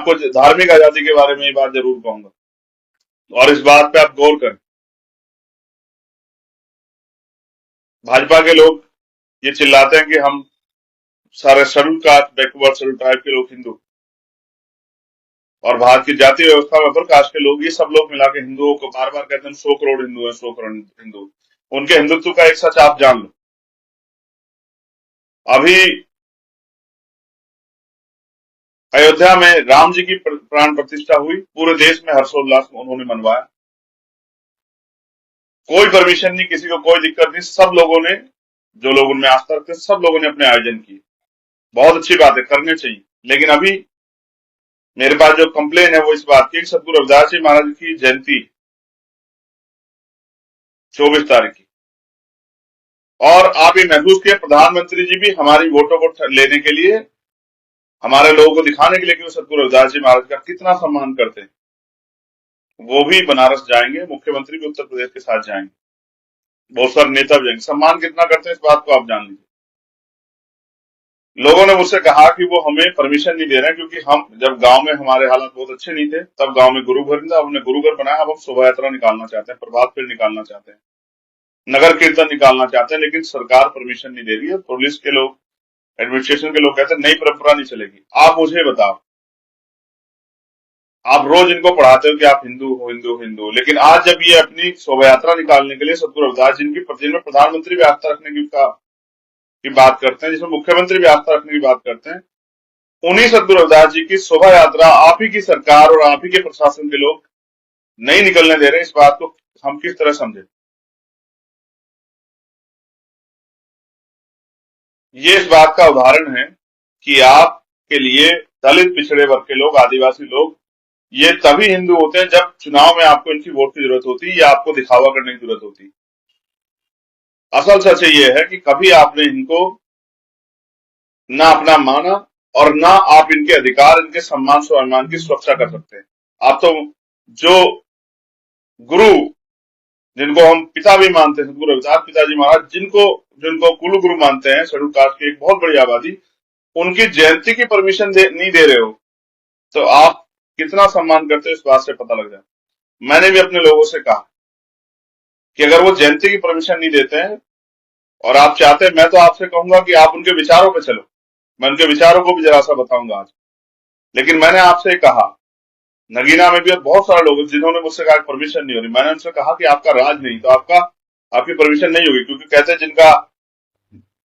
आपको धार्मिक आजादी के बारे में ये बात जरूर कहूंगा, और इस बात पे आप गौर करें। भाजपा के लोग ये चिल्लाते हैं कि हम सारे schedule caste, backward schedule tribe के लोग हिंदू, और भारत की जातीय व्यवस्था में अपर कास्ट के लोग, ये सब लोग मिला के हिंदुओं को बार बार कहते हैं 100 करोड़ हिंदू हैं, 100 करोड़ हिंदू। उनके हिंदुत्व का एक सच आप जान लो, अभी अयोध्या में राम जी की प्राण प्रतिष्ठा हुई, पूरे देश में हर्षोल्लास उन्होंने मनवाया, कोई परमिशन नहीं, किसी को कोई दिक्कत नहीं, सब लोगों ने, जो लोग उनमें आस्था रखते हैं, सब लोगों ने अपने आयोजन किए। बहुत अच्छी बात है, करने चाहिए। लेकिन अभी मेरे पास जो कंप्लेन है वो इस बात की, सतगुरु रविदास जी महाराज की जयंती 24 तारीख की, और आप ये महसूस किए प्रधानमंत्री जी भी हमारी वोटों को लेने के लिए, हमारे लोगों को दिखाने के लिए कि वो सतगुरु रविदास जी महाराज का कितना सम्मान करते हैं, वो भी बनारस जाएंगे, मुख्यमंत्री भी उत्तर प्रदेश के साथ जाएंगे, बहुत सारे नेता भी जाएंगे। सम्मान कितना करते हैं इस बात को आप जान लीजिए। लोगों ने मुझसे कहा कि वो हमें परमिशन नहीं दे रहे हैं, क्योंकि हम जब गांव में हमारे हालात बहुत अच्छे नहीं थे, तब गांव में गुरु घर था, हमने गुरु घर बनाया, अब हम शोभा यात्रा निकालना चाहते हैं, प्रभात फेरी निकालना चाहते हैं, नगर कीर्तन निकालना चाहते हैं, लेकिन सरकार परमिशन नहीं दे रही है। पुलिस के लोग, एडमिनिस्ट्रेशन के लोग कहते हैं नई परंपरा नहीं चलेगी। आप मुझे बताओ, आप रोज इनको पढ़ाते हो कि आप हिंदू हो, हिंदू हिंदू, लेकिन आज जब ये अपनी शोभा यात्रा निकालने के लिए सतगुरु रविदास जी की, जिनमें प्रधानमंत्री भी आस्था रखने की बात करते हैं, जिसमें मुख्यमंत्री भी आस्था रखने की बात करते हैं, उन्हीं सतगुरु रविदास जी की शोभा यात्रा आप ही की सरकार और आप ही के प्रशासन के लोग नहीं निकलने दे रहे हैं। इस बात को हम किस तरह समझे? ये इस बात का उदाहरण है कि आपके लिए दलित पिछड़े वर्ग के लोग, आदिवासी लोग, ये तभी हिंदू होते हैं जब चुनाव में आपको इनकी वोट की जरूरत होती है या आपको दिखावा करने की जरूरत होती है। असल सच ये है कि कभी आपने इनको ना अपना माना, और ना आप इनके अधिकार, इनके सम्मान स्वाभिमान की सुरक्षा कर सकते हैं। आप तो जो गुरु, जिनको हम पिता भी मानते हैं, गुरु रविदास पिताजी महाराज, जिनको कुल गुरु मानते हैं, शेड्यूल कास्ट की एक बहुत बड़ी आबादी, उनकी जयंती की परमिशन नहीं दे रहे हो, तो आप कितना सम्मान करते हो इस बात से पता लग जाए। मैंने भी अपने लोगों से कहा कि अगर वो जयंती की परमिशन नहीं देते हैं और आप चाहते हैं, मैं तो आपसे कहूंगा कि आप उनके विचारों पे चलो, मैं उनके विचारों को भी जरा सा बताऊंगा आज। लेकिन मैंने आपसे कहा, नगीना में भी बहुत सारे लोग जिन्होंने मुझसे कहा परमिशन नहीं हो रही, मैंने उनसे कहा कि आपका राज नहीं, तो आपकी परमिशन नहीं होगी, क्योंकि कहते हैं जिनका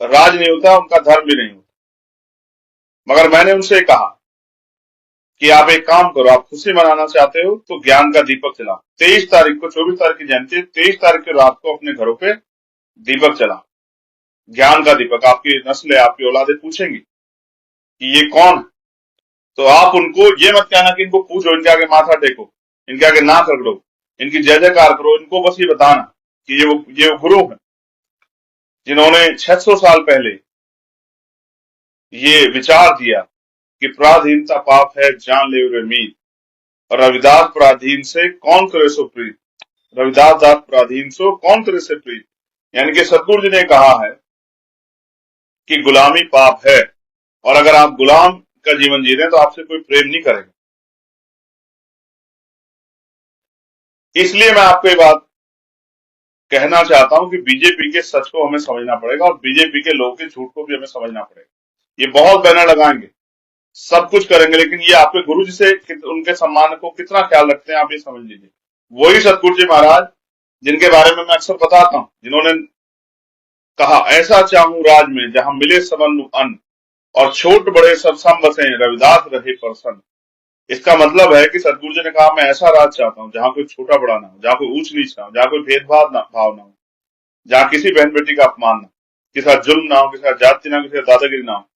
राज नहीं होता उनका धर्म भी नहीं होता। मगर मैंने उनसे कहा कि आप एक काम करो, आप खुशी मनाना चाहते हो तो ज्ञान का दीपक जलाओ। 23 तारीख को, 24 तारीख की जयंती, 23 तारीख की रात को अपने घरों पे दीपक जलाओ, ज्ञान का दीपक। आपकी नस्लें, आपकी औलादें पूछेंगी कि ये कौन है, तो आप उनको ये मत कहना कि इनको पूछो, इनके आगे माथा टेको, इनके आगे नाक रगड़ो, इनकी जय जयकार करो। इनको बस ये बताना कि ये वो गुरु है जिन्होंने 600 साल पहले ये विचार दिया कि पराधीनता पाप है, जान ले रे मीत, और रविदास पराधीन से कौन करे सो प्रीत, रविदास दास पराधीन सो कौन करे से प्रीत। यानी कि सतगुरु जी ने कहा है कि गुलामी पाप है, और अगर आप गुलाम का जीवन जी रहे हैं तो आपसे कोई प्रेम नहीं करेगा। इसलिए मैं आपको ये बात कहना चाहता हूं कि बीजेपी के सच को हमें समझना पड़ेगा, और बीजेपी के लोगों के झूठ को भी हमें समझना पड़ेगा। ये बहुत बैनर लगाएंगे, सब कुछ करेंगे, लेकिन ये आपके गुरु जी से उनके सम्मान को कितना ख्याल रखते हैं आप ये समझ लीजिए। वही सतगुरु जी महाराज जिनके बारे में मैं अक्सर बताता हूं, जिन्होंने कहा ऐसा चाहूं राज में जहां मिले सबन अन्न, और छोट बड़े सब सम बसे, रविदास रहे प्रसन्न। इसका मतलब है कि सतगुरु जी ने कहा मैं ऐसा राज चाहता हूं जहां कोई छोटा बड़ा ना हो, जहां कोई ऊंच नीच ना हो, जहां कोई भेदभाव भाव ना हो, जहां किसी बहन बेटी का अपमान ना हो, किसी का जुल्म ना हो, किसी का जाति ना हो, किसी का दादागिरी ना हो,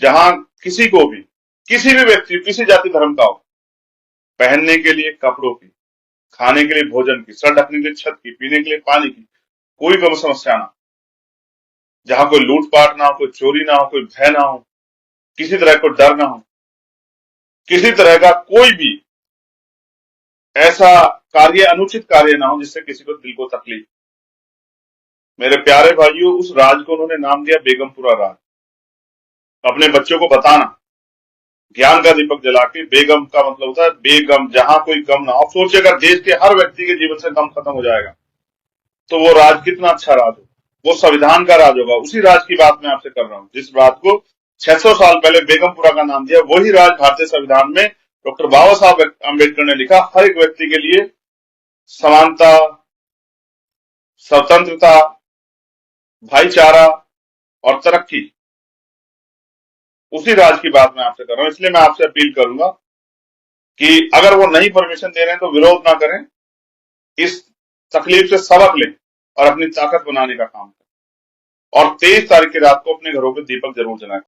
जहां किसी को भी, किसी भी व्यक्ति, किसी जाति धर्म का हो, पहनने के लिए कपड़ों की, खाने के लिए भोजन की, सर ढकने के लिए छत की, पीने के लिए पानी की, कोई कम समस्या ना, जहां कोई लूटपाट ना हो, कोई चोरी ना हो, कोई भय ना हो, किसी तरह को डर ना हो, किसी तरह का कोई भी ऐसा कार्य, अनुचित कार्य ना हो जिससे किसी को दिल को तकलीफ। मेरे प्यारे भाइयों, उस राज को उन्होंने नाम दिया बेगमपुरा राज। अपने बच्चों को बताना ज्ञान का दीपक जला के, बेगम का मतलब होता है बेगम, जहां कोई गम ना हो। आप सोचिए अगर देश के हर व्यक्ति के जीवन से गम खत्म हो जाएगा तो वो राज कितना अच्छा राज होगा, वो संविधान का राज होगा। उसी राज की बात मैं आपसे कर रहा हूं जिस राज को 600 साल पहले बेगमपुरा का नाम दिया, वही राज भारतीय संविधान में डॉक्टर बाबा साहब अम्बेडकर ने लिखा, हर एक व्यक्ति के लिए समानता, स्वतंत्रता, भाईचारा और तरक्की। उसी राज की बात मैं आपसे कर रहा हूं। इसलिए मैं आपसे अपील करूंगा कि अगर वो नहीं परमिशन दे रहे हैं तो विरोध ना करें, इस तकलीफ से सबक लें और अपनी ताकत बनाने का काम करें। और 23 तारीख की रात को अपने घरों पे दीपक जरूर जलाएं।